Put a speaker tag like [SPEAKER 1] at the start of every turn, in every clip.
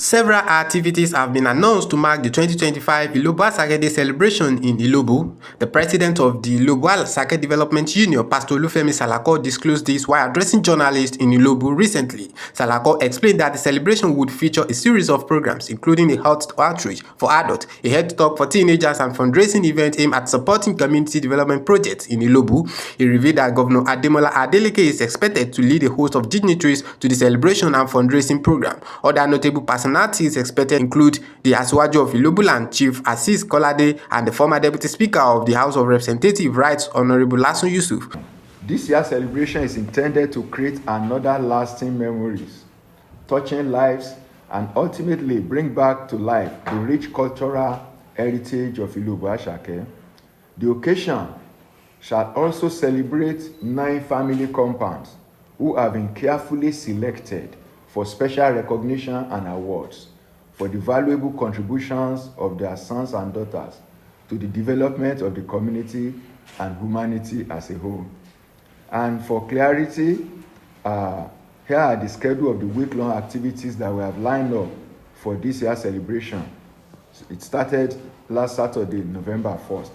[SPEAKER 1] Several activities have been announced to mark the 2025 Ilobu-Asake Day celebration in Ilobu. The president of the Ilobu-Asake Development Union, Pastor Olufemi Salako, disclosed this while addressing journalists in Ilobu recently. Salako explained that the celebration would feature a series of programs, including a health outreach for adults, a health talk for teenagers, and fundraising event aimed at supporting community development projects in Ilobu. He revealed that Governor Ademola Adeleke is expected to lead a host of dignitaries to the celebration and fundraising program. Other notable personalities expected include the Asiwaju of Ilobuland, Chief Azeez Kolade, and the former Deputy Speaker of the House of Representatives, Right Honorable Lasun Yusuf.
[SPEAKER 2] This year's celebration is intended to create another lasting memories, touching lives, and ultimately bring back to life the rich cultural heritage of Ilobu-Asake. The occasion shall also celebrate 9 family compounds who have been carefully selected for special recognition and awards for the valuable contributions of their sons and daughters to the development of the community and humanity as a whole. And for clarity, here are the schedule of the week-long activities that we have lined up for this year's celebration. It started last Saturday, November 1st.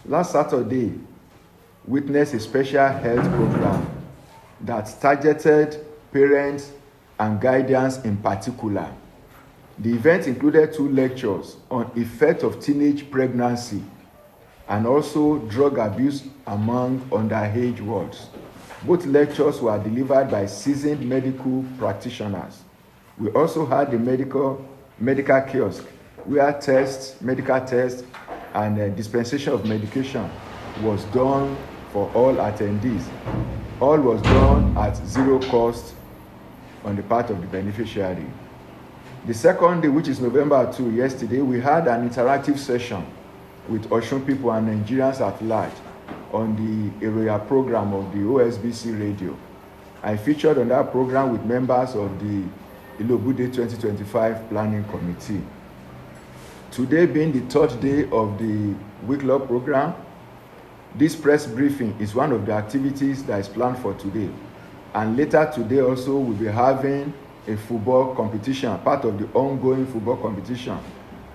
[SPEAKER 2] Last Saturday witnessed a special health program that targeted parents and guidance in particular. The event included 2 lectures on effect of teenage pregnancy and also drug abuse among underage wards. Both lectures were delivered by seasoned medical practitioners. We also had the medical kiosk where medical tests and dispensation of medication was done for all attendees. All was done at zero cost on the part of the beneficiary. The second day, which is November 2, yesterday, we had an interactive session with Osun people and Nigerians at large on the area program of the OSBC radio. I featured on that program with members of the Ilobu Day 2025 Planning Committee. Today being the 3rd day of the week-long program, this press briefing is one of the activities that is planned for today. And later today also we'll be having a football competition, part of the ongoing football competition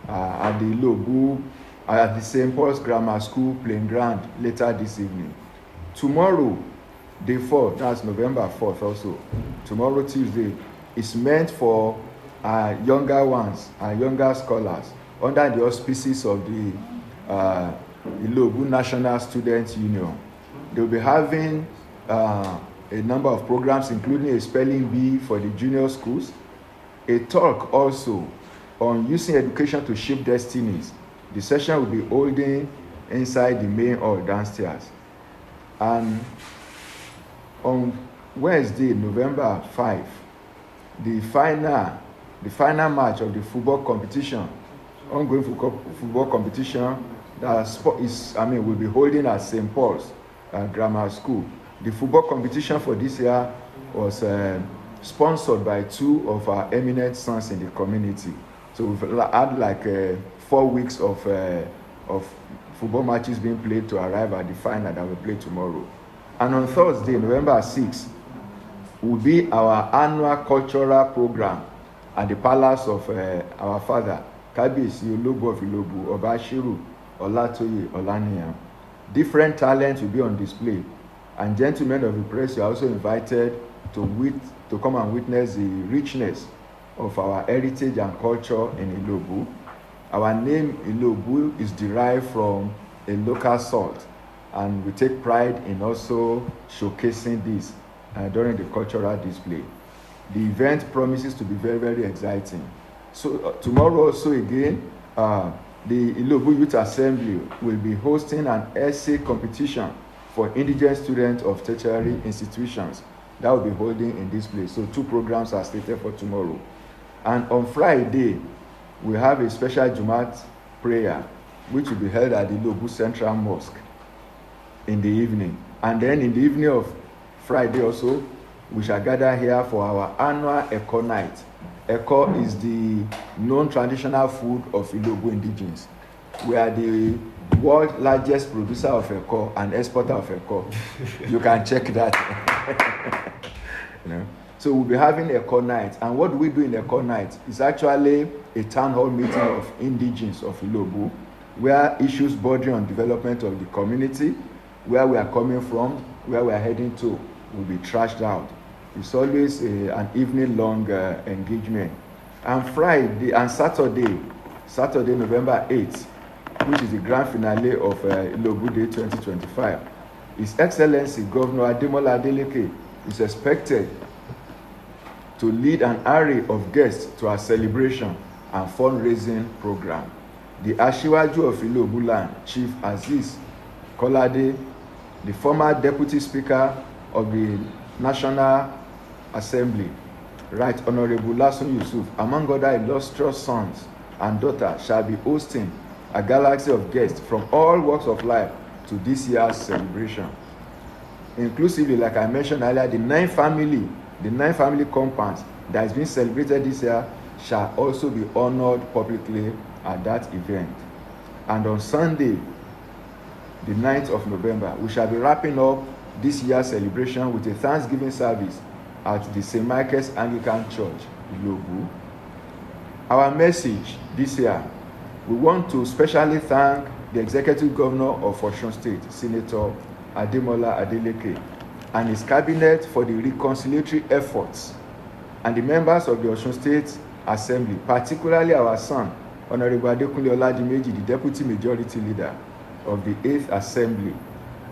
[SPEAKER 2] at the Ilobu, at the St. Paul's Grammar School playing ground later this evening. Tomorrow, day 4, that's November 4th also, tomorrow Tuesday, is meant for younger ones, younger scholars, under the auspices of the Ilobu National Students Union. They'll be having a number of programs, including a spelling bee for the junior schools, a talk also on using education to shape destinies. The session will be holding inside the main hall downstairs. And on Wednesday, November 5, the final match of the football competition, ongoing football competition that will be holding at St. Paul's Grammar School. The football competition for this year was sponsored by 2 of our eminent sons in the community. So we've had like 4 weeks of football matches being played to arrive at the final that will play tomorrow. And on Thursday, November 6, will be our annual cultural program at the palace of our father, Kabiyesi Ilobu of Ilobu, Obashiru Olatoye Olaniyan. Different talents will be on display. And gentlemen of the press, you are also invited to come and witness the richness of our heritage and culture in Ilobu. Our name Ilobu is derived from a local salt, and we take pride in also showcasing this during the cultural display. The event promises to be very, very exciting. So tomorrow also again, the Ilobu Youth Assembly will be hosting an essay competition for indigent students of tertiary institutions that will be holding in this place. So 2 programs are slated for tomorrow. And on Friday, we have a special Jumat prayer, which will be held at the Ilobu Central Mosque in the evening. And then in the evening of Friday also, we shall gather here for our annual Eko night. Eko is the known traditional food of Ilobu indigenes. We are the world largest producer of Eko and exporter of Eko. You can check that. So we'll be having a core night. And what we do in a core night is actually a town hall meeting of indigenes of Ilobu, where issues bordering on development of the community, where we are coming from, where we are heading to, will be trashed out. It's always an evening-long engagement. And Friday and Saturday, November 8th, which is the grand finale of Ilobu Day 2025, His Excellency Governor Ademola Adeleke is expected to lead an array of guests to our celebration and fundraising program. The Asiwaju of Ilobu land, Chief Aziz Kolade, the former Deputy Speaker of the National Assembly, Right Honorable Lasun Yusuf, among other illustrious sons and daughters, shall be hosting a galaxy of guests from all walks of life to this year's celebration. Inclusively, like I mentioned earlier, the nine family compounds that is being celebrated this year shall also be honored publicly at that event. And on Sunday, the 9th of November, we shall be wrapping up this year's celebration with a Thanksgiving service at the St. Michael's Anglican Church, Ilobu. Our message this year, we want to specially thank the Executive Governor of Osun State, Senator Ademola Adeleke, and his cabinet for the reconciliatory efforts, and the members of the Osun State Assembly, particularly our son, Honorable Adekunle Oladimeji, the Deputy Majority Leader of the 8th Assembly,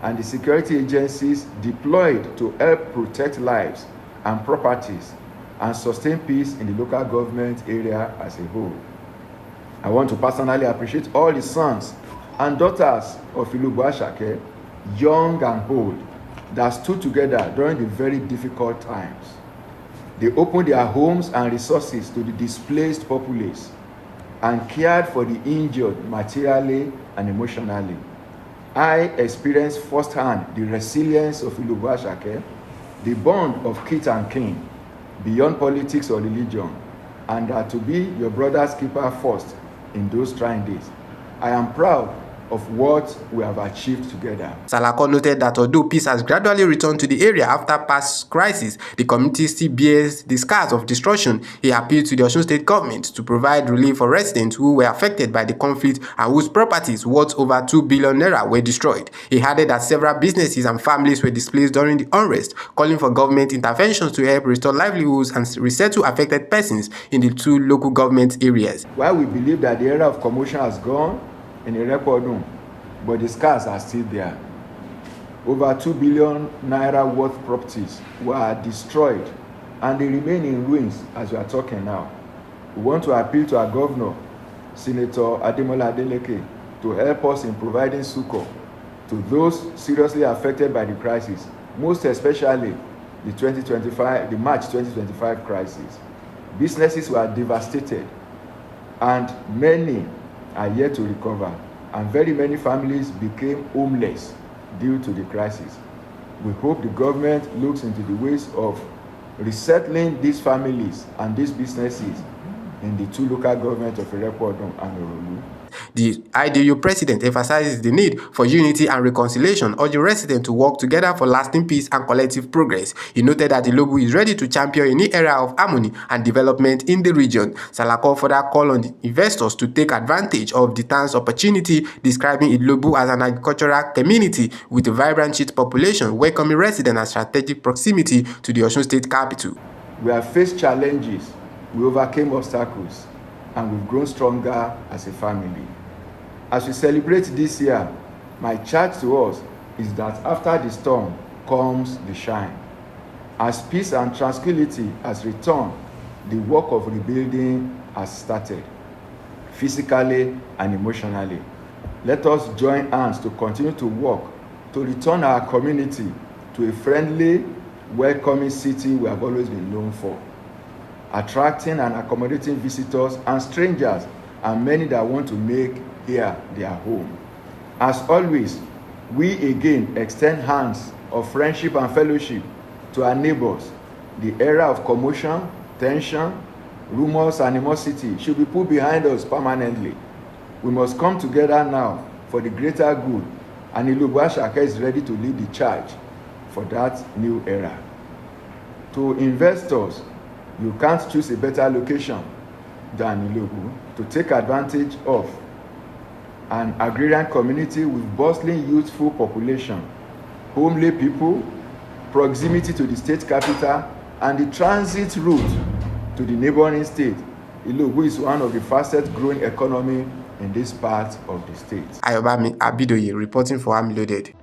[SPEAKER 2] and the security agencies deployed to help protect lives and properties and sustain peace in the local government area as a whole. I want to personally appreciate all the sons and daughters of Ilobu-Asake, young and old, that stood together during the very difficult times. They opened their homes and resources to the displaced populace and cared for the injured materially and emotionally. I experienced firsthand the resilience of Ilobu-Asake, the bond of kith and kin, beyond politics or religion, and to be your brother's keeper first in those trying days. I am proud of what we have achieved together.
[SPEAKER 1] Salako noted that although peace has gradually returned to the area after past crises, the community still bears the scars of destruction. He appealed to the Osun State government to provide relief for residents who were affected by the conflict and whose properties worth over 2 billion naira were destroyed. He added that several businesses and families were displaced during the unrest, calling for government interventions to help restore livelihoods and resettle affected persons in the two local government areas.
[SPEAKER 2] While we believe that the era of commotion has gone in a record room, but the scars are still there. Over 2 billion naira worth properties were destroyed and they remain in ruins as we are talking now. We want to appeal to our governor, Senator Ademola Adeleke, to help us in providing succor to those seriously affected by the crisis, most especially the March 2025 crisis. Businesses were devastated and many are yet to recover, and very many families became homeless due to the crisis. We hope the government looks into the ways of resettling these families and these businesses in the two local governments of Irekwodun and Orolu.
[SPEAKER 1] The IDU president emphasizes the need for unity and reconciliation, urging residents to work together for lasting peace and collective progress. He noted that Ilobu is ready to champion any era of harmony and development in the region. Salako further called on the investors to take advantage of the town's opportunity, describing Ilobu as an agricultural community with a vibrant youth population, welcoming residents and strategic proximity to the Osun State capital.
[SPEAKER 2] We have faced challenges, we overcame obstacles, and we've grown stronger as a family. As we celebrate this year, my charge to us is that after the storm comes the shine. As peace and tranquility has returned, the work of rebuilding has started, physically and emotionally. Let us join hands to continue to work to return our community to a friendly, welcoming city we have always been known for, attracting and accommodating visitors and strangers and many that want to make here their home. As always, we again extend hands of friendship and fellowship to our neighbors. The era of commotion, tension, rumors, animosity should be put behind us permanently. We must come together now for the greater good, and Ilobu-Asake is ready to lead the charge for that new era. To investors, you can't choose a better location than Ilobu to take advantage of an agrarian community with bustling youthful population, homely people, proximity to the state capital, and the transit route to the neighboring state. Ilobu is one of the fastest growing economy in this part of the state.
[SPEAKER 1] Ayobami Abidoye reporting for Am Loaded.